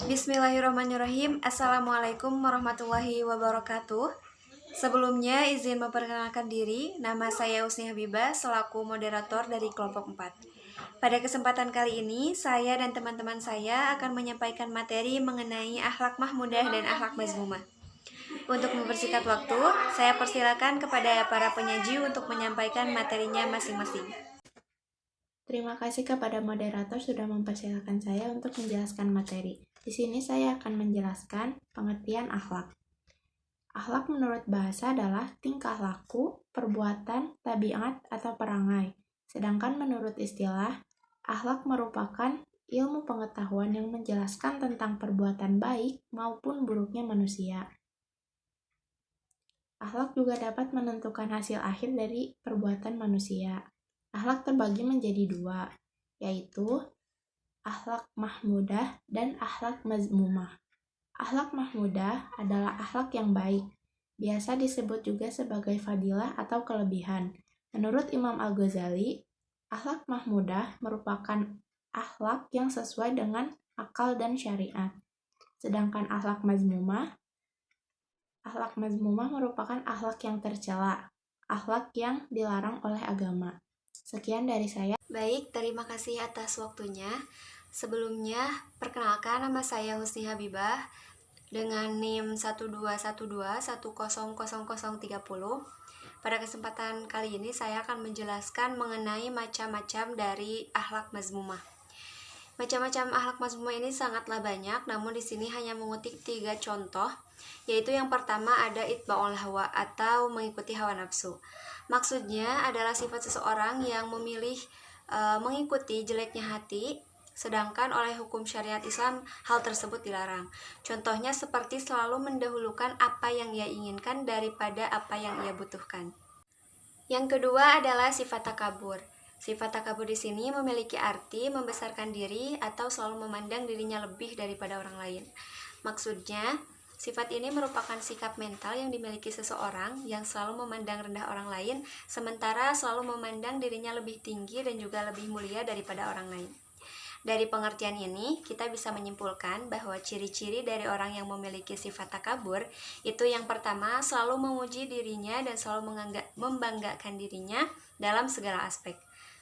Bismillahirrahmanirrahim. Assalamualaikum warahmatullahi wabarakatuh. Sebelumnya izin memperkenalkan diri. Nama saya Husni Habibah selaku moderator dari kelompok 4. Pada kesempatan kali ini, saya dan teman-teman saya akan menyampaikan materi mengenai akhlak mahmudah dan akhlak mazmumah. Untuk mempersingkat waktu, saya persilakan kepada para penyaji untuk menyampaikan materinya masing-masing. Terima kasih kepada moderator sudah mempersilahkan saya untuk menjelaskan materi. Di sini saya akan menjelaskan pengertian akhlak. Akhlak menurut bahasa adalah tingkah laku, perbuatan, tabiat, atau perangai. Sedangkan menurut istilah, akhlak merupakan ilmu pengetahuan yang menjelaskan tentang perbuatan baik maupun buruknya manusia. Akhlak juga dapat menentukan hasil akhir dari perbuatan manusia. Akhlak terbagi menjadi dua, yaitu akhlak mahmudah dan akhlak mazmumah. Akhlak mahmudah adalah akhlak yang baik, biasa disebut juga sebagai fadilah atau kelebihan. Menurut Imam Al-Ghazali, akhlak mahmudah merupakan akhlak yang sesuai dengan akal dan syariat. Sedangkan akhlak mazmumah merupakan akhlak yang tercela, akhlak yang dilarang oleh agama. Sekian dari saya. Baik, terima kasih atas waktunya. Sebelumnya, perkenalkan nama saya Husni Habibah dengan NIM 1212100030. Pada kesempatan kali ini saya akan menjelaskan mengenai macam-macam dari akhlak mazmumah. Macam-macam akhlak mazmumah ini sangatlah banyak, namun di sini hanya mengutip 3 contoh, yaitu yang pertama ada itba'ul hawa atau mengikuti hawa nafsu. Maksudnya adalah sifat seseorang yang memilih mengikuti jeleknya hati, sedangkan oleh hukum syariat Islam hal tersebut dilarang. Contohnya seperti selalu mendahulukan apa yang ia inginkan daripada apa yang ia butuhkan. Yang kedua adalah sifat takabur. Sifat takabur di sini memiliki arti membesarkan diri atau selalu memandang dirinya lebih daripada orang lain. Maksudnya, sifat ini merupakan sikap mental yang dimiliki seseorang yang selalu memandang rendah orang lain, sementara selalu memandang dirinya lebih tinggi dan juga lebih mulia daripada orang lain. Dari pengertian ini, kita bisa menyimpulkan bahwa ciri-ciri dari orang yang memiliki sifat takabur itu yang pertama, selalu memuji dirinya dan selalu membanggakan dirinya dalam segala aspek.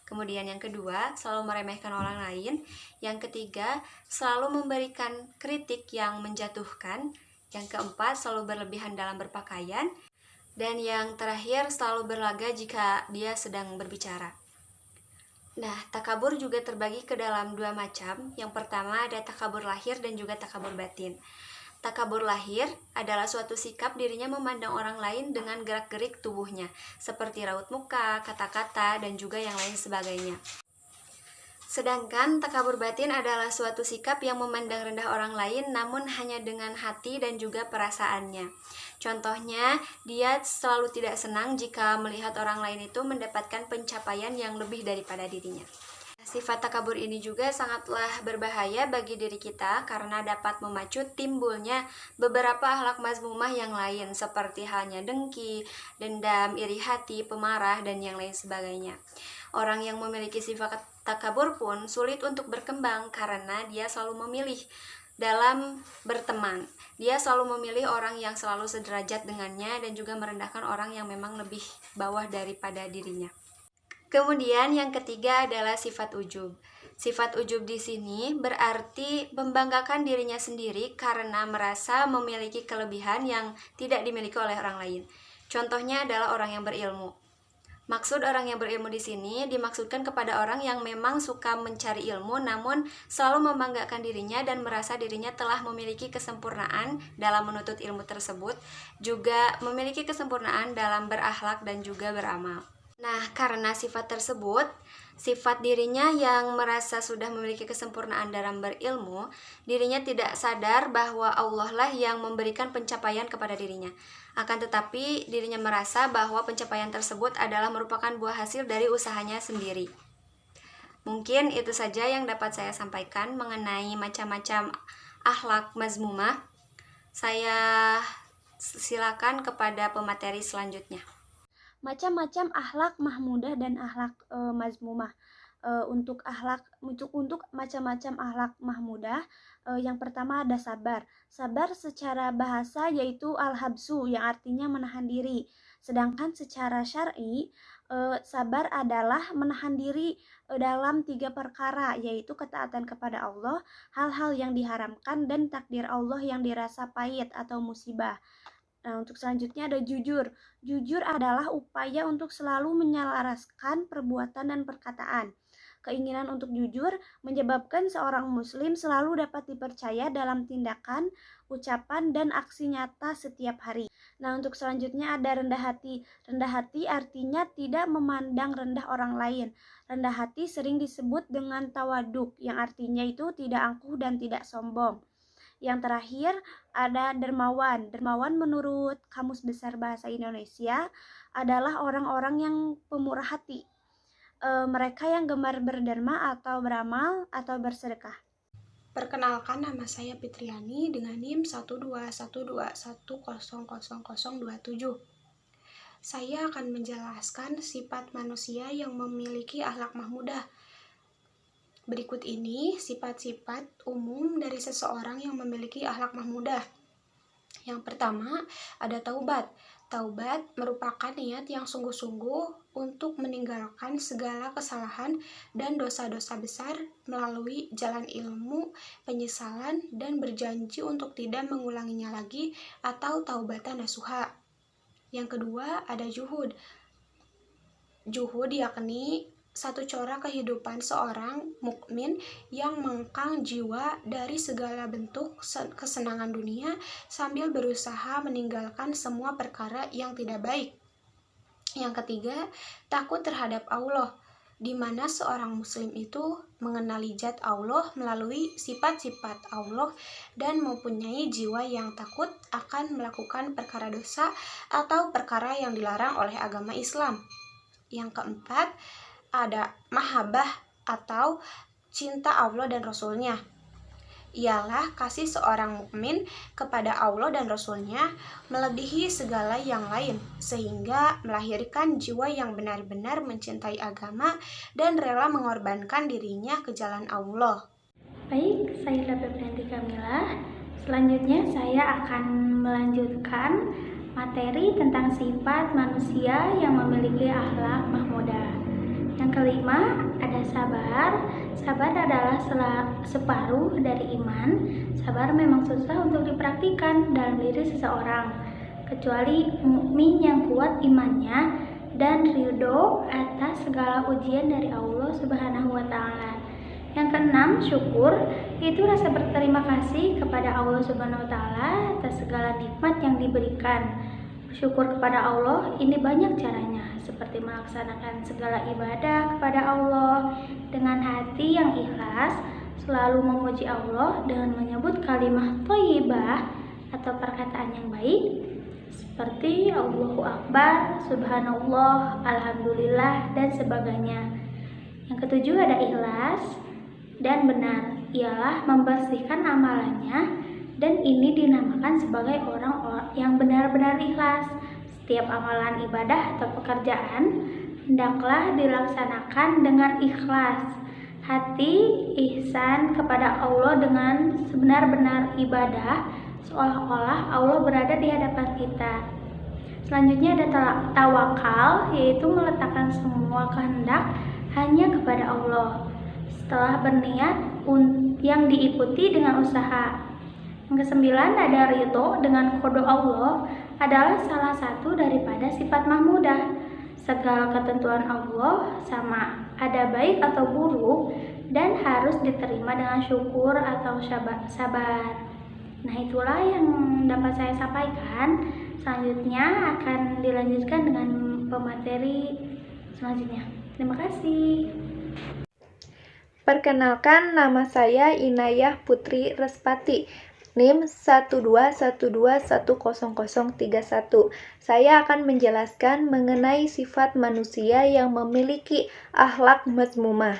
Kemudian yang kedua, selalu meremehkan orang lain. Yang ketiga, selalu memberikan kritik yang menjatuhkan. Yang keempat, selalu berlebihan dalam berpakaian. Dan yang terakhir, selalu berlaga jika dia sedang berbicara. Nah, takabur juga terbagi ke dalam 2 macam. Yang pertama ada takabur lahir dan juga takabur batin. Takabur lahir adalah suatu sikap dirinya memandang orang lain dengan gerak-gerik tubuhnya, seperti raut muka, kata-kata, dan juga yang lain sebagainya. Sedangkan takabur batin adalah suatu sikap yang memandang rendah orang lain namun hanya dengan hati dan juga perasaannya. Contohnya, dia selalu tidak senang jika melihat orang lain itu mendapatkan pencapaian yang lebih daripada dirinya. Sifat takabur ini juga sangatlah berbahaya bagi diri kita karena dapat memacu timbulnya beberapa akhlak mazmumah yang lain seperti halnya dengki, dendam, iri hati, pemarah, dan yang lain sebagainya. Orang yang memiliki sifat takabur pun sulit untuk berkembang karena dia selalu memilih dalam berteman. Dia selalu memilih orang yang selalu sederajat dengannya dan juga merendahkan orang yang memang lebih bawah daripada dirinya. Kemudian yang ketiga adalah sifat ujub. Sifat ujub di sini berarti membanggakan dirinya sendiri karena merasa memiliki kelebihan yang tidak dimiliki oleh orang lain. Contohnya adalah orang yang berilmu. Maksud orang yang berilmu di sini dimaksudkan kepada orang yang memang suka mencari ilmu namun selalu membanggakan dirinya dan merasa dirinya telah memiliki kesempurnaan dalam menuntut ilmu tersebut, juga memiliki kesempurnaan dalam berakhlak dan juga beramal. Nah, karena sifat tersebut, sifat dirinya yang merasa sudah memiliki kesempurnaan dalam berilmu, dirinya tidak sadar bahwa Allah lah yang memberikan pencapaian kepada dirinya. Akan tetapi, dirinya merasa bahwa pencapaian tersebut adalah merupakan buah hasil dari usahanya sendiri. Mungkin itu saja yang dapat saya sampaikan mengenai macam-macam akhlak mazmumah. Saya silakan kepada pemateri selanjutnya. Macam-macam akhlak mahmudah dan akhlak mazmumah. untuk macam-macam akhlak mahmudah. Yang pertama ada sabar. Sabar secara bahasa yaitu al-habsu yang artinya menahan diri. Sedangkan secara syar'i sabar adalah menahan diri dalam 3 perkara, yaitu ketaatan kepada Allah, hal-hal yang diharamkan, dan takdir Allah yang dirasa pahit atau musibah. Nah, untuk selanjutnya ada jujur. Jujur adalah upaya untuk selalu menyelaraskan perbuatan dan perkataan. Keinginan untuk jujur menyebabkan seorang muslim selalu dapat dipercaya dalam tindakan, ucapan, dan aksi nyata setiap hari. Nah, untuk selanjutnya ada rendah hati. Rendah hati artinya tidak memandang rendah orang lain. Rendah hati sering disebut dengan tawaduk, yang artinya itu tidak angkuh dan tidak sombong. Yang terakhir ada dermawan. Dermawan menurut Kamus Besar Bahasa Indonesia adalah orang-orang yang pemurah hati. Mereka yang gemar berderma atau beramal atau bersedekah. Perkenalkan, nama saya Fitriani dengan NIM 12121000027. Saya akan menjelaskan sifat manusia yang memiliki akhlak mahmudah. Berikut ini sifat-sifat umum dari seseorang yang memiliki akhlak mahmudah. Yang pertama, ada taubat. Taubat merupakan niat yang sungguh-sungguh untuk meninggalkan segala kesalahan dan dosa-dosa besar melalui jalan ilmu, penyesalan, dan berjanji untuk tidak mengulanginya lagi atau taubatan nasuha. Yang kedua, ada juhud. Juhud yakni satu corak kehidupan seorang mukmin yang mengekang jiwa dari segala bentuk kesenangan dunia sambil berusaha meninggalkan semua perkara yang tidak baik. Yang ketiga, takut terhadap Allah, di mana seorang muslim itu mengenali zat Allah melalui sifat-sifat Allah dan mempunyai jiwa yang takut akan melakukan perkara dosa atau perkara yang dilarang oleh agama Islam. Yang keempat, ada mahabbah atau cinta Allah dan Rasul-Nya. Ialah kasih seorang mukmin kepada Allah dan Rasul-Nya melebihi segala yang lain, sehingga melahirkan jiwa yang benar-benar mencintai agama dan rela mengorbankan dirinya ke jalan Allah. Baik, saya Febrianti Kamila. Selanjutnya saya akan melanjutkan materi tentang sifat manusia yang memiliki akhlak mahmudah. Yang kelima, ada sabar. Sabar adalah separuh dari iman. Sabar memang susah untuk dipraktikkan dalam diri seseorang, kecuali mukmin yang kuat imannya dan ridho atas segala ujian dari Allah Subhanahu wa Ta'ala. Yang keenam, syukur, yaitu rasa berterima kasih kepada Allah Subhanahu wa Ta'ala atas segala nikmat yang diberikan. Syukur kepada Allah ini banyak caranya, seperti melaksanakan segala ibadah kepada Allah dengan hati yang ikhlas, selalu memuji Allah dengan menyebut kalimah thayyibah atau perkataan yang baik, seperti Allahu Akbar, Subhanallah, Alhamdulillah, dan sebagainya. Yang ketujuh ada ikhlas dan benar, ialah membersihkan amalannya, dan ini dinamakan sebagai orang yang benar-benar ikhlas. Setiap amalan ibadah atau pekerjaan hendaklah dilaksanakan dengan ikhlas. Hati ihsan kepada Allah dengan sebenar-benar ibadah, seolah-olah Allah berada di hadapan kita. Selanjutnya ada tawakal, yaitu meletakkan semua kehendak hanya kepada Allah setelah berniat yang diikuti dengan usaha. Yang kesembilan ada ridho dengan qada Allah, adalah salah satu daripada sifat mahmudah. Segala ketentuan Allah sama ada baik atau buruk dan harus diterima dengan syukur atau sabar. Nah, itulah yang dapat saya sampaikan. Selanjutnya akan dilanjutkan dengan pemateri selanjutnya. Terima kasih. Perkenalkan, nama saya Inayah Putri Respati, NIM 121210031. Saya akan menjelaskan mengenai sifat manusia yang memiliki akhlak mazmumah.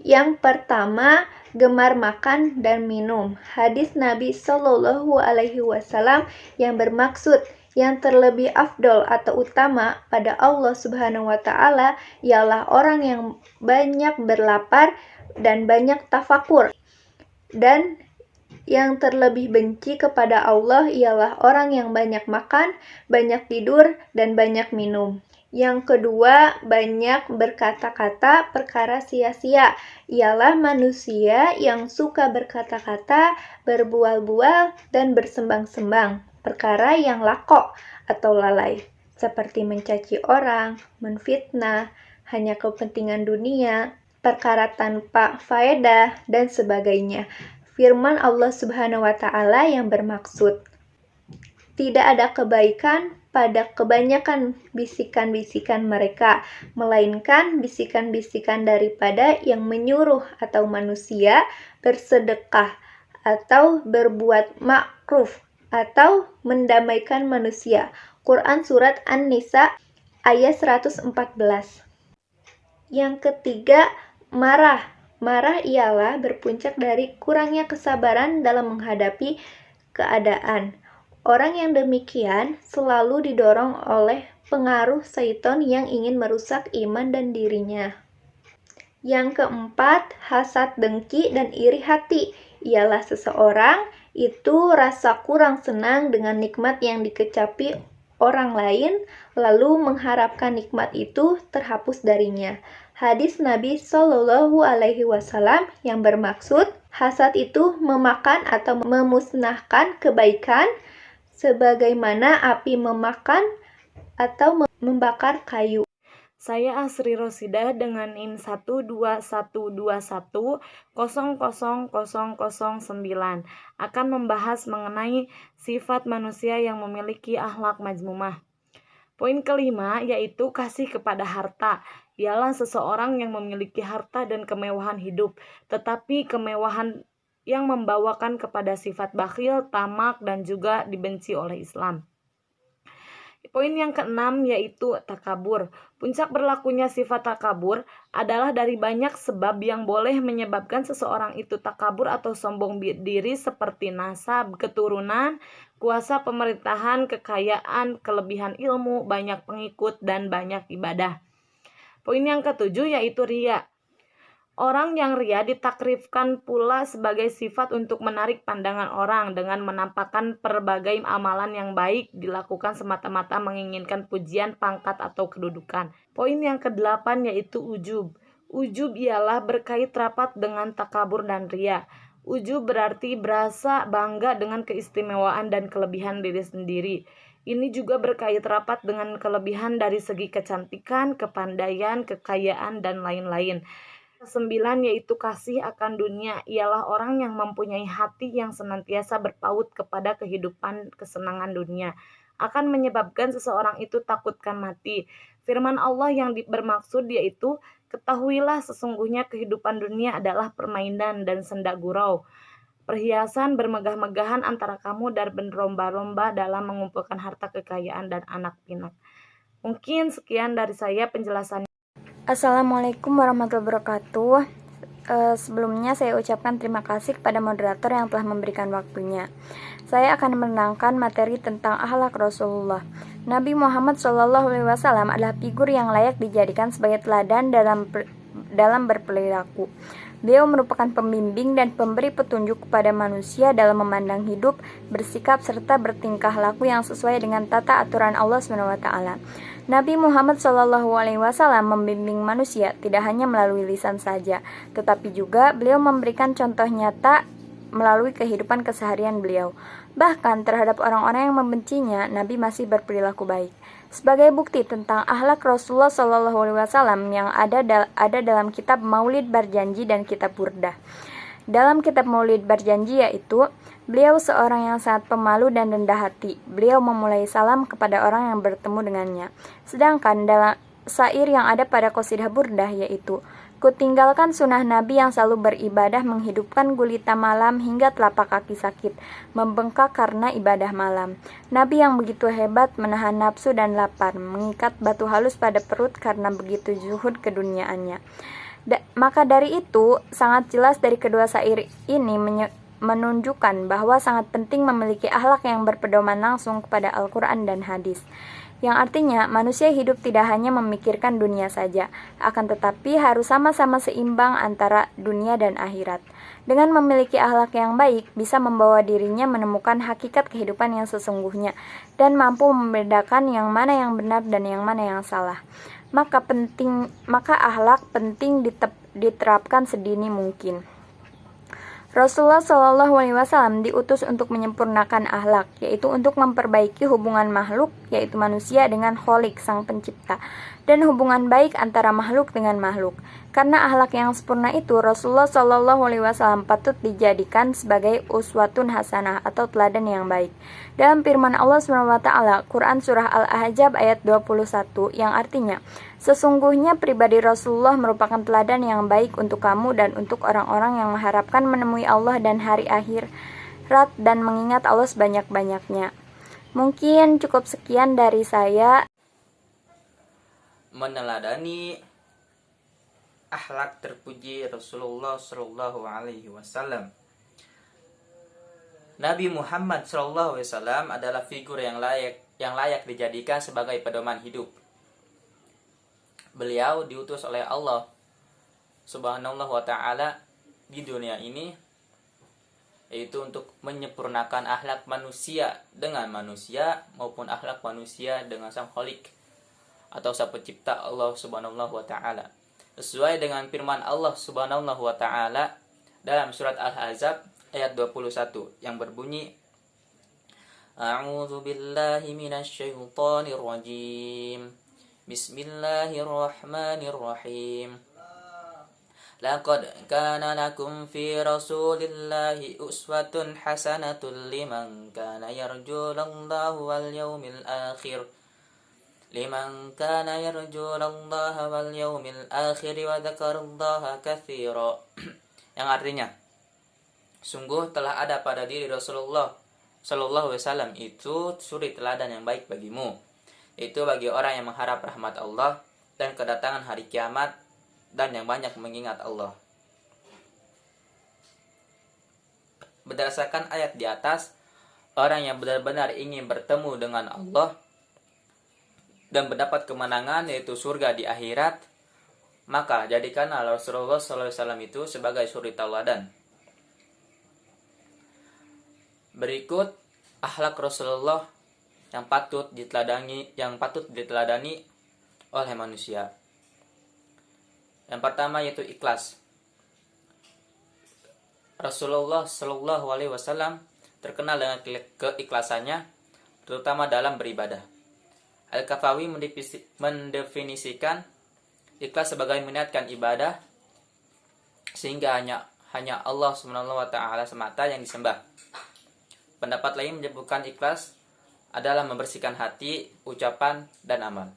Yang pertama, gemar makan dan minum. Hadis Nabi Shallallahu Alaihi Wasallam yang bermaksud Yang terlebih afdol atau utama pada Allah Subhanahu wa Ta'ala ialah orang yang banyak berlapar dan banyak tafakur. Dan yang terlebih benci kepada Allah ialah orang yang banyak makan, banyak tidur, dan banyak minum. Yang kedua, banyak berkata-kata perkara sia-sia, ialah manusia yang suka berkata-kata, berbual-bual, dan bersembang-sembang, perkara yang lakok atau lalai, seperti mencaci orang, menfitnah, hanya kepentingan dunia, perkara tanpa faedah, dan sebagainya. Firman Allah Subhanahu wa Ta'ala yang bermaksud, tidak ada kebaikan pada kebanyakan bisikan-bisikan mereka, melainkan bisikan-bisikan daripada yang menyuruh atau manusia bersedekah atau berbuat ma'ruf atau mendamaikan manusia. Quran Surat An-Nisa ayat 114. Yang ketiga, marah. Marah ialah berpuncak dari kurangnya kesabaran dalam menghadapi keadaan. Orang yang demikian selalu didorong oleh pengaruh syaitan yang ingin merusak iman dan dirinya. Yang keempat, hasad, dengki, dan iri hati ialah seseorang itu rasa kurang senang dengan nikmat yang dikecapi orang lain, lalu mengharapkan nikmat itu terhapus darinya. Hadis Nabi Shallallahu Alaihi Wasallam yang bermaksud, hasad itu memakan atau memusnahkan kebaikan, sebagaimana api memakan atau membakar kayu. Saya Asri Rosidah dengan NIM 12121000009 akan membahas mengenai sifat manusia yang memiliki akhlak majmumah. Poin kelima yaitu kasih kepada harta. Ialah seseorang yang memiliki harta dan kemewahan hidup, tetapi kemewahan yang membawakan kepada sifat bakhil, tamak, dan juga dibenci oleh Islam. Poin yang keenam yaitu takabur. Puncak berlakunya sifat takabur adalah dari banyak sebab yang boleh menyebabkan seseorang itu takabur atau sombong diri, seperti nasab, keturunan, kuasa pemerintahan, kekayaan, kelebihan ilmu, banyak pengikut, dan banyak ibadah. Poin yang ketujuh yaitu riya. Orang yang riya ditakrifkan pula sebagai sifat untuk menarik pandangan orang dengan menampakkan berbagai amalan yang baik dilakukan semata-mata menginginkan pujian, pangkat, atau kedudukan. Poin yang kedelapan yaitu ujub. Ujub ialah berkait rapat dengan takabur dan riya. Ujub berarti berasa bangga dengan keistimewaan dan kelebihan diri sendiri. Ini juga berkait rapat dengan kelebihan dari segi kecantikan, kepandaian, kekayaan, dan lain-lain. Kesembilan yaitu kasih akan dunia, ialah orang yang mempunyai hati yang senantiasa berpaut kepada kehidupan kesenangan dunia, akan menyebabkan seseorang itu takutkan mati. Firman Allah yang bermaksud yaitu, ketahuilah sesungguhnya kehidupan dunia adalah permainan dan senda gurau, perhiasan bermegah-megahan antara kamu dan berlomba-lomba dalam mengumpulkan harta kekayaan dan anak pinak. Mungkin sekian dari saya penjelasannya. Assalamualaikum warahmatullahi wabarakatuh. Sebelumnya saya ucapkan terima kasih kepada moderator yang telah memberikan waktunya. Saya akan menerangkan materi tentang akhlak Rasulullah. Nabi Muhammad SAW adalah figur yang layak dijadikan sebagai teladan dalam berperilaku. Beliau merupakan pembimbing dan pemberi petunjuk kepada manusia dalam memandang hidup, bersikap, serta bertingkah laku yang sesuai dengan tata aturan Allah SWT. Nabi Muhammad SAW membimbing manusia tidak hanya melalui lisan saja, tetapi juga beliau memberikan contoh nyata melalui kehidupan keseharian beliau. Bahkan terhadap orang-orang yang membencinya, Nabi masih berperilaku baik. Sebagai bukti tentang akhlak Rasulullah SAW yang ada dalam kitab Maulid Berjanji dan kitab Burdah. Dalam kitab Maulid Berjanji yaitu, beliau seorang yang sangat pemalu dan rendah hati. Beliau memulai salam kepada orang yang bertemu dengannya. Sedangkan dalam syair yang ada pada qasidah Burdah yaitu, kutinggalkan sunnah Nabi yang selalu beribadah menghidupkan gulita malam hingga telapak kaki sakit, membengkak karena ibadah malam. Nabi yang begitu hebat menahan nafsu dan lapar, mengikat batu halus pada perut karena begitu zuhud keduniaannya. Maka dari itu, sangat jelas dari kedua syair ini menunjukkan bahwa sangat penting memiliki akhlak yang berpedoman langsung kepada Al-Quran dan hadis. Yang artinya manusia hidup tidak hanya memikirkan dunia saja, akan tetapi harus sama-sama seimbang antara dunia dan akhirat. Dengan memiliki akhlak yang baik, bisa membawa dirinya menemukan hakikat kehidupan yang sesungguhnya dan mampu membedakan yang mana yang benar dan yang mana yang salah. Maka akhlak penting diterapkan sedini mungkin. Rasulullah Shallallahu Alaihi Wasallam diutus untuk menyempurnakan akhlak, yaitu untuk memperbaiki hubungan makhluk, yaitu manusia dengan Kholik sang pencipta, dan hubungan baik antara makhluk dengan makhluk. Karena akhlak yang sempurna itu, Rasulullah Shallallahu Alaihi Wasallam patut dijadikan sebagai uswatun hasanah atau teladan yang baik. Dalam firman Allah SWT, Quran Surah Al-Ahzab ayat 21, yang artinya, sesungguhnya pribadi Rasulullah merupakan teladan yang baik untuk kamu dan untuk orang-orang yang mengharapkan menemui Allah dan hari akhirat dan mengingat Allah sebanyak-banyaknya. Mungkin cukup sekian dari saya. Meneladani akhlak terpuji Rasulullah Shallallahu Alaihi Wasallam. Nabi Muhammad Shallallahu Alaihi Wasallam adalah figur yang layak dijadikan sebagai pedoman hidup. Beliau diutus oleh Allah Subhanahu wa Ta'ala di dunia ini, yaitu untuk menyempurnakan akhlak manusia dengan manusia maupun akhlak manusia dengan sang Kholik atau sang pencipta Allah Subhanahu wa Ta'ala. Sesuai dengan firman Allah Subhanahu wa Ta'ala dalam surat Al-Ahzab ayat 21 yang berbunyi, A'udzu billahi minasy syaithanir rajim. Bismillahirrahmanirrahim. Laqad kana lakum fi Rasulillahi uswatun hasanatun liman kana yarjullaha wal yawmil akhir. Liman kana yarjullaha wal yawmil akhir wa dzakarallaha katsira. Yang artinya, sungguh telah ada pada diri Rasulullah Sallallahu Alaihi Wasallam itu suri teladan yang baik bagimu, itu bagi orang yang mengharap rahmat Allah dan kedatangan hari kiamat dan yang banyak mengingat Allah. Berdasarkan ayat di atas, orang yang benar-benar ingin bertemu dengan Allah dan mendapat kemenangan yaitu surga di akhirat, maka jadikanlah Rasulullah SAW itu sebagai suri tauladan. Berikut akhlak Rasulullah yang patut diteladani oleh manusia. Yang pertama yaitu ikhlas. Rasulullah Shallallahu Alaihi Wasallam terkenal dengan keikhlasannya, terutama dalam beribadah. Al-Kafawi mendefinisikan ikhlas sebagai meniatkan ibadah sehingga hanya Allah Subhanahu wa Ta'ala semata yang disembah. Pendapat lain menyebutkan ikhlas adalah membersihkan hati, ucapan, dan amal.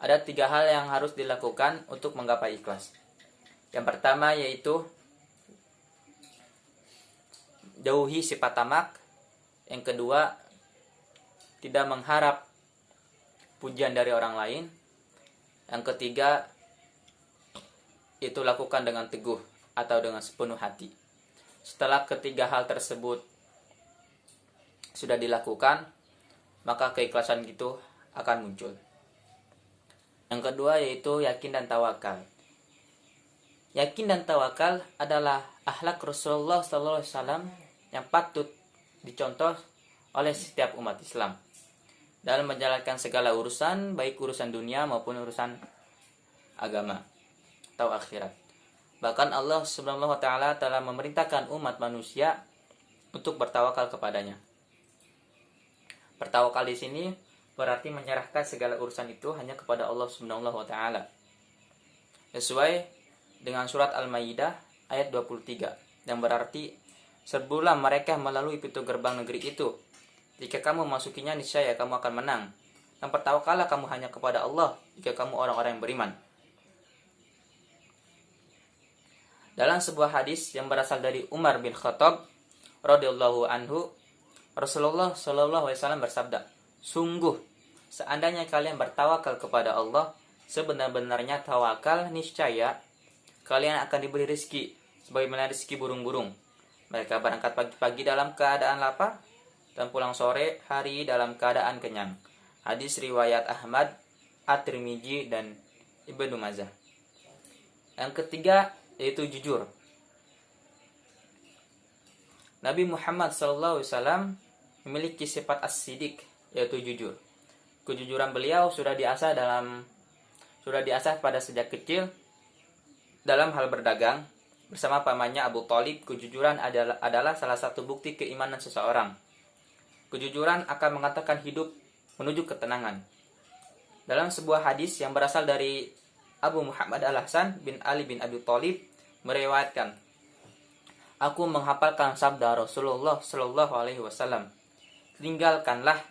Ada 3 hal yang harus dilakukan untuk menggapai ikhlas. Yang pertama yaitu jauhi sifat tamak. Yang kedua, tidak mengharap pujian dari orang lain. Yang ketiga, itu lakukan dengan teguh atau dengan sepenuh hati. Setelah ketiga hal tersebut sudah dilakukan, maka keikhlasan itu akan muncul. Yang kedua yaitu yakin dan tawakal. Yakin dan tawakal adalah akhlak Rasulullah SAW yang patut dicontoh oleh setiap umat Islam dalam menjalankan segala urusan, baik urusan dunia maupun urusan agama atau akhirat. Bahkan Allah Subhanahu wa Ta'ala telah memerintahkan umat manusia untuk bertawakal kepadanya. Bertawakal di sini berarti menyerahkan segala urusan itu hanya kepada Allah Subhanahu wa Ta'ala. Sesuai dengan surat Al-Maidah ayat 23 yang berarti, serbulah mereka melalui pintu gerbang negeri itu. Jika kamu masukinya, niscaya kamu akan menang. Dan bertawakallah kamu hanya kepada Allah jika kamu orang-orang yang beriman. Dalam sebuah hadis yang berasal dari Umar bin Khattab radhiyallahu anhu, Rasulullah Shallallahu Alaihi Wasallam bersabda, sungguh seandainya kalian bertawakal kepada Allah sebenar-benarnya tawakal, niscaya kalian akan diberi rezeki sebagaimana rezeki burung-burung, Mereka berangkat pagi-pagi dalam keadaan lapar dan pulang sore hari dalam keadaan kenyang. Hadis riwayat Ahmad, At-Tirmidzi dan Ibnu Majah. Yang ketiga yaitu jujur. Nabi Muhammad SAW memiliki sifat as-sidik, yaitu jujur. Kejujuran beliau sudah diasah pada sejak kecil dalam hal berdagang. Bersama pamannya Abu Thalib, kejujuran adalah salah satu bukti keimanan seseorang. Kejujuran akan mengantarkan hidup menuju ketenangan. Dalam sebuah hadis yang berasal dari Abu Muhammad Al-Hasan bin Ali bin Abi Thalib meriwayatkan, aku menghafalkan sabda Rasulullah Shallallahu Alaihi Wasallam, tinggalkanlah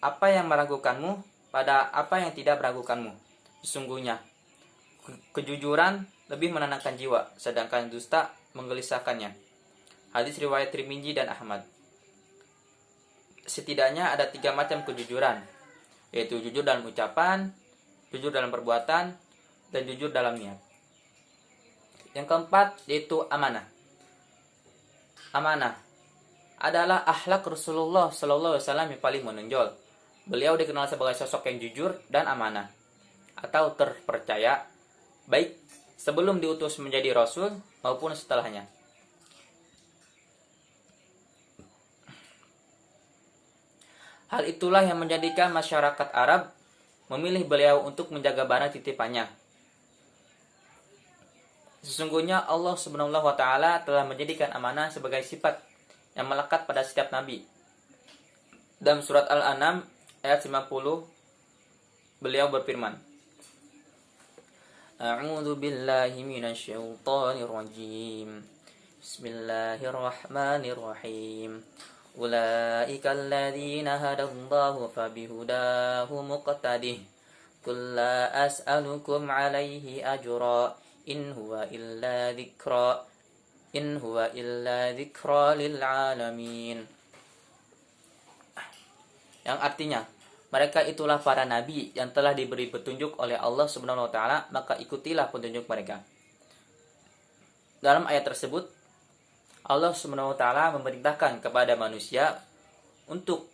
apa yang meragukanmu pada apa yang tidak meragukanmu. Sesungguhnya kejujuran lebih menenangkan jiwa, sedangkan dusta menggelisahkannya. Hadis riwayat Tirmidzi dan Ahmad. Setidaknya ada 3 macam kejujuran, yaitu jujur dalam ucapan, jujur dalam perbuatan, dan jujur dalam niat. Yang keempat yaitu amanah. Amanah adalah akhlak Rasulullah SAW yang paling menonjol. Beliau dikenal sebagai sosok yang jujur dan amanah atau terpercaya, baik sebelum diutus menjadi rasul maupun setelahnya. Hal itulah yang menjadikan masyarakat Arab memilih beliau untuk menjaga barang titipannya. Sesungguhnya Allah Subhanahu wa taala telah menjadikan amanah sebagai sifat yang melekat pada setiap nabi. Dalam surat Al-An'am ayat 50 beliau berfirman, A'udzu billahi minasyaitonir rajim. Bismillahirrahmanirrahim. Ulaika alladzina hadallahu fabihudahu muqtadih. Qul la as'alukum 'alaihi ajra in huwa illa dzikra lil alamin. Yang artinya, mereka itulah para nabi yang telah diberi petunjuk oleh Allah Subhanahu wa taala, maka ikutilah petunjuk mereka. Dalam ayat tersebut, Allah Subhanahu wa taala memerintahkan kepada manusia untuk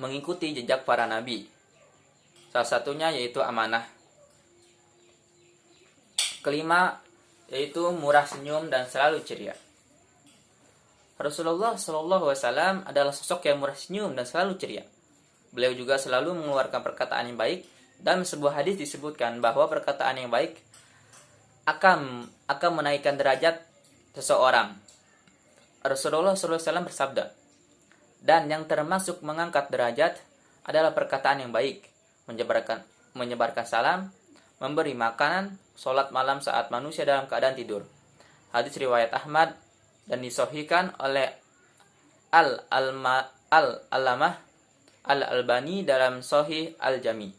mengikuti jejak para nabi. Salah satunya yaitu amanah. Kelima yaitu murah senyum dan selalu ceria. Rasulullah SAW adalah sosok yang murah senyum dan selalu ceria. Beliau juga selalu mengeluarkan perkataan yang baik. Dalam sebuah hadis disebutkan bahwa perkataan yang baik akan menaikkan derajat seseorang. Rasulullah SAW bersabda, dan yang termasuk mengangkat derajat adalah perkataan yang baik, menyebarkan salam, memberi makanan, sholat malam saat manusia dalam keadaan tidur. Hadis riwayat Ahmad dan disahihkan oleh Al-Allamah Al-Albani dalam Sahih Al-Jami.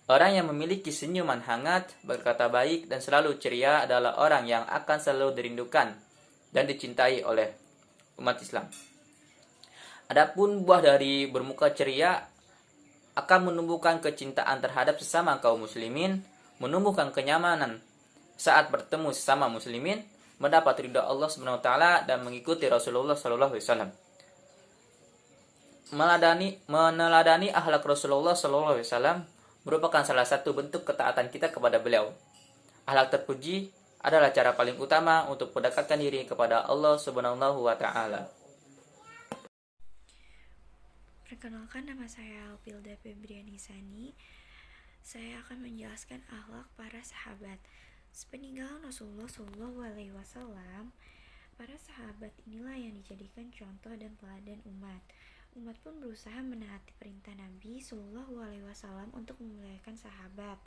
Orang yang memiliki senyuman hangat, berkata baik, dan selalu ceria adalah orang yang akan selalu dirindukan dan dicintai oleh umat Islam. Adapun buah dari bermuka ceria akan menumbuhkan kecintaan terhadap sesama kaum muslimin, menumbuhkan kenyamanan saat bertemu sesama muslimin, mendapat ridha Allah Subhanahu wa taala dan mengikuti Rasulullah sallallahu alaihi wasallam. Meneladani akhlak Rasulullah sallallahu alaihi wasallam merupakan salah satu bentuk ketaatan kita kepada beliau. Akhlak terpuji adalah cara paling utama untuk mendekatkan diri kepada Allah Subhanahu wa taala. Perkenalkan, nama saya Alpilda Febriani Sani. Saya akan menjelaskan akhlak para sahabat. Sepeninggalan Rasulullah SAW, para sahabat inilah yang dijadikan contoh dan teladan umat. Umat pun berusaha menaati perintah Nabi SAW untuk memuliakan sahabat,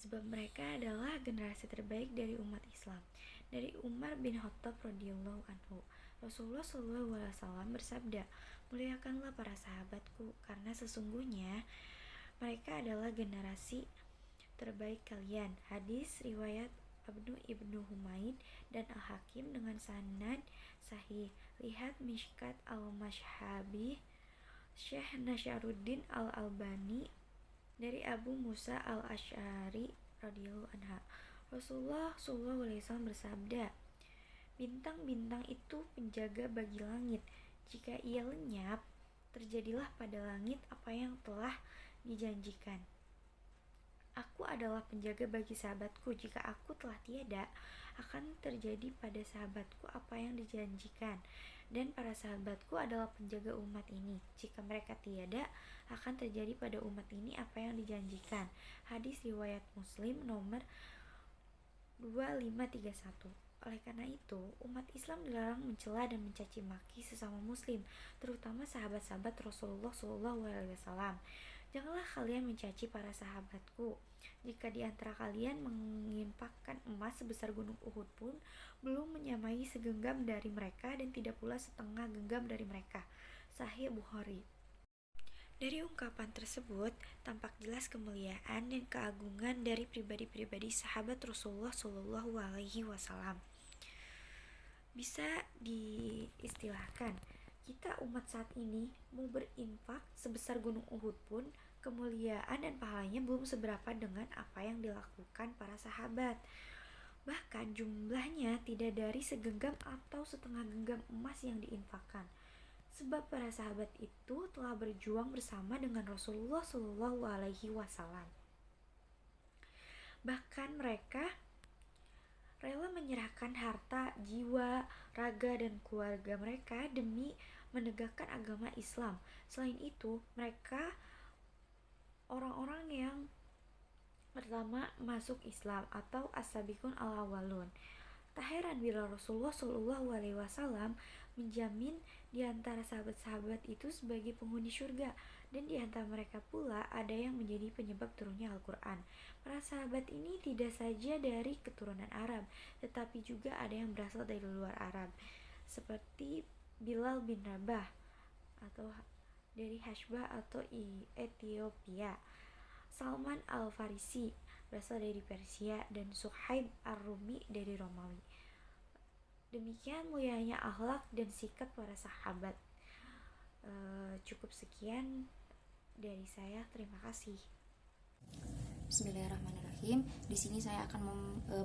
sebab mereka adalah generasi terbaik dari umat Islam. Dari Umar bin Khattab radhiyallahu anhu, Rasulullah SAW bersabda, muliakanlah para sahabatku, karena sesungguhnya mereka adalah generasi terbaik kalian. Hadis riwayat Ibnu Humaid dan Al-Hakim dengan sanad sahih. Lihat Mishkat Al-Mashhabi Syekh Nasyaruddin Al-Albani dari Abu Musa Al-Asy'ari radhiyallahu anha. Rasulullah SAW bersabda, bintang-bintang itu penjaga bagi langit. Jika ia lenyap, terjadilah pada langit apa yang telah dijanjikan. Aku adalah penjaga bagi sahabatku. Jika aku telah tiada, akan terjadi pada sahabatku apa yang dijanjikan. Dan para sahabatku adalah penjaga umat ini. Jika mereka tiada, akan terjadi pada umat ini apa yang dijanjikan. Hadis riwayat Muslim nomor 2531. Oleh karena itu, umat Islam dilarang mencela dan mencaci maki sesama muslim, terutama sahabat-sahabat Rasulullah SAW. Janganlah kalian mencaci para sahabatku. Jika di antara kalian menginfakkan emas sebesar gunung Uhud pun belum menyamai segenggam dari mereka dan tidak pula setengah genggam dari mereka. Sahih Bukhari. Dari ungkapan tersebut tampak jelas kemuliaan dan keagungan dari pribadi-pribadi sahabat Rasulullah SAW. Bisa diistilahkan, kita umat saat ini mau berinfak sebesar gunung Uhud pun kemuliaan dan pahalanya belum seberapa dengan apa yang dilakukan para sahabat. Bahkan jumlahnya tidak dari segenggam atau setengah genggam emas yang diinfakkan. Sebab para sahabat itu telah berjuang bersama dengan Rasulullah SAW. Bahkan mereka rela menyerahkan harta, jiwa, raga, dan keluarga mereka demi menegakkan agama Islam. Selain itu, mereka orang-orang yang pertama masuk Islam atau as-sabiqun al-awwalun. Tak heran bila Rasulullah SAW menjamin di antara sahabat-sahabat itu sebagai penghuni surga, dan di antara mereka pula ada yang menjadi penyebab turunnya Al-Quran. Para sahabat ini tidak saja dari keturunan Arab, tetapi juga ada yang berasal dari luar Arab, seperti Bilal bin Rabah atau dari Hashbah atau Ethiopia, Salman Al-Farisi berasal dari Persia, dan Suhaib Ar-Rumi dari Romawi. Demikian mulianya akhlak dan sikap para sahabat. Cukup sekian dari saya. Terima kasih. Bismillahirrahmanirrahim. Di sini saya akan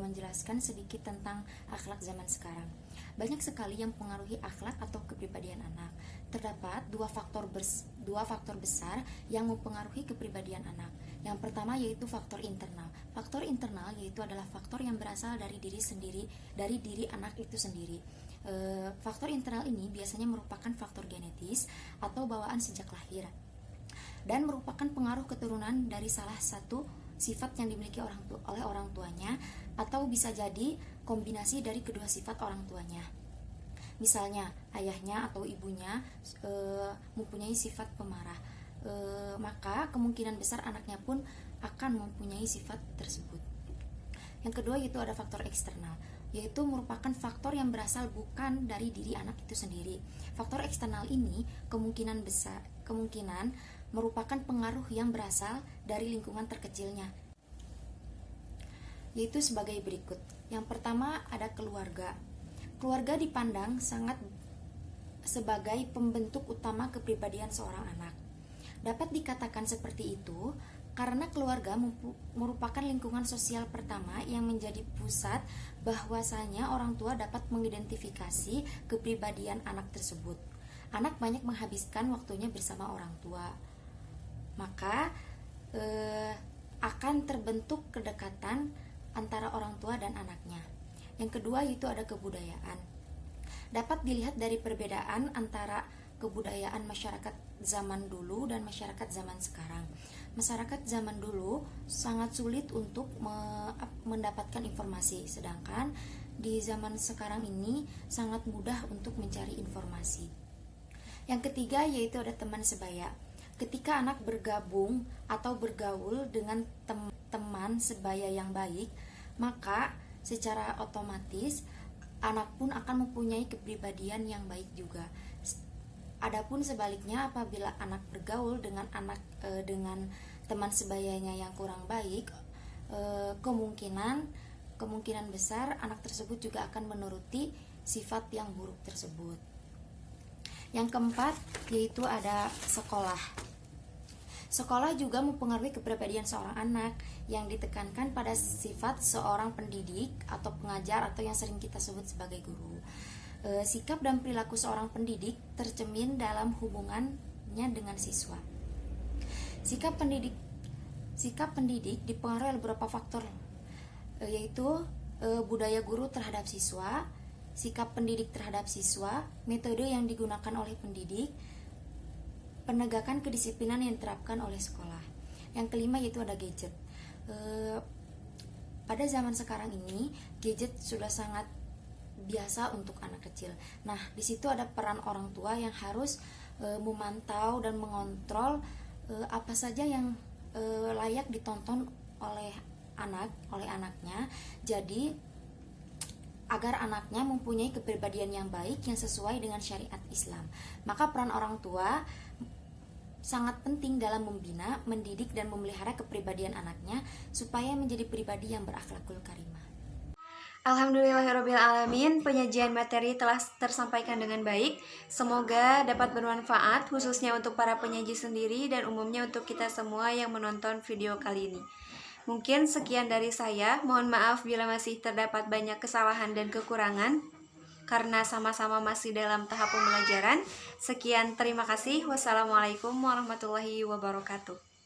menjelaskan sedikit tentang akhlak zaman sekarang. Banyak sekali yang mempengaruhi akhlak atau kepribadian anak. Terdapat dua faktor besar yang mempengaruhi kepribadian anak. Yang pertama yaitu faktor internal. Faktor internal yaitu adalah faktor yang berasal dari diri sendiri, dari diri anak itu sendiri. Faktor internal ini biasanya merupakan faktor genetis atau bawaan sejak lahir, dan merupakan pengaruh keturunan dari salah satu sifat yang dimiliki oleh orang tuanya, atau bisa jadi kombinasi dari kedua sifat orang tuanya. Misalnya ayahnya atau ibunya mempunyai sifat pemarah, maka kemungkinan besar anaknya pun akan mempunyai sifat tersebut. Yang kedua yaitu ada faktor eksternal, yaitu merupakan faktor yang berasal bukan dari diri anak itu sendiri. Faktor eksternal ini kemungkinan merupakan pengaruh yang berasal dari lingkungan terkecilnya, yaitu sebagai berikut. Yang pertama ada keluarga. Keluarga dipandang sangat sebagai pembentuk utama kepribadian seorang anak. Dapat dikatakan seperti itu karena keluarga merupakan lingkungan sosial pertama yang menjadi pusat bahwasanya orang tua dapat mengidentifikasi kepribadian anak tersebut. Anak banyak menghabiskan waktunya bersama orang tua, maka akan terbentuk kedekatan antara orang tua dan anaknya. Yang kedua yaitu ada kebudayaan. Dapat dilihat dari perbedaan antara kebudayaan masyarakat zaman dulu dan masyarakat zaman sekarang. Masyarakat zaman dulu sangat sulit untuk mendapatkan informasi, sedangkan di zaman sekarang ini sangat mudah untuk mencari informasi. Yang ketiga yaitu ada teman sebaya. Ketika anak bergabung atau bergaul dengan teman sebaya yang baik, maka secara otomatis anak pun akan mempunyai kepribadian yang baik juga. Adapun sebaliknya, apabila anak bergaul dengan teman sebayanya yang kurang baik, kemungkinan besar anak tersebut juga akan menuruti sifat yang buruk tersebut. Yang keempat yaitu ada sekolah. Sekolah juga mempengaruhi kepribadian seorang anak yang ditekankan pada sifat seorang pendidik atau pengajar atau yang sering kita sebut sebagai guru. Sikap dan perilaku seorang pendidik tercermin dalam hubungannya dengan siswa. Sikap pendidik dipengaruhi oleh beberapa faktor, yaitu budaya guru terhadap siswa, sikap pendidik terhadap siswa, metode yang digunakan oleh pendidik, penegakan kedisiplinan yang diterapkan oleh sekolah. Yang kelima yaitu ada gadget. Pada zaman sekarang ini, gadget sudah sangat biasa untuk anak kecil. Nah, di situ ada peran orang tua yang harus memantau dan mengontrol apa saja yang layak ditonton oleh anaknya. Jadi agar anaknya mempunyai kepribadian yang baik yang sesuai dengan syariat Islam. Maka peran orang tua sangat penting dalam membina, mendidik, dan memelihara kepribadian anaknya supaya menjadi pribadi yang berakhlakul karimah. Alhamdulillahirrabbilalamin, penyajian materi telah tersampaikan dengan baik. Semoga dapat bermanfaat khususnya untuk para penyaji sendiri dan umumnya untuk kita semua yang menonton video kali ini. Mungkin sekian dari saya, mohon maaf bila masih terdapat banyak kesalahan dan kekurangan karena sama-sama masih dalam tahap pembelajaran. Sekian, terima kasih. Wassalamualaikum warahmatullahi wabarakatuh.